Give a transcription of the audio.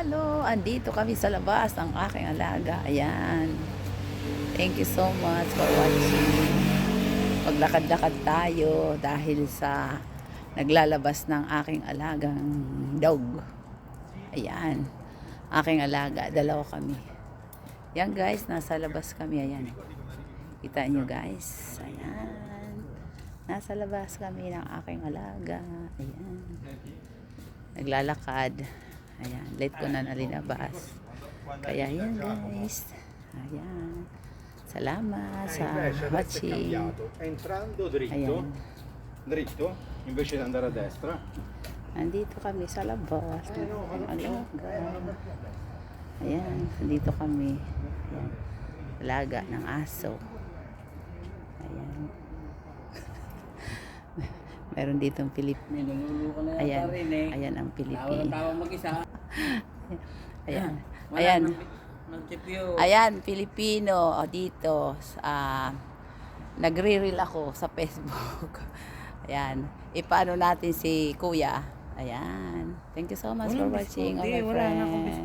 Hello, andito kami sa labas ng aking alaga. Ayan. Thank you so much for watching. Maglakad-lakad tayo dahil sa naglalabas ng aking alagang dog. Ayan. Aking alaga, dalawa kami. Yan guys, nasa labas kami. Ayan. Kita nyo guys. Ayan. Nasa labas kami ng aking alaga. Ayan. Naglalakad. Ayan, late ko na nalinabas. Kaya yan guys. Ayan. Salamat sa watching. Entrando dritto, Ayan. dritto, invece di andare a destra. Nandito kami sa labas. Alaga. Ayan, nandito kami. Ayan. Alaga ng aso. Ayan. Meron ditong Pilipino. Ayan. Ayan ang Pilipino. Ayan. Ayan. Ayan, Pilipino. O, dito. Nagre-reel ako sa Facebook. Ayan. Ipaano natin si Kuya. Ayan. Thank you so much for watching, all my friends.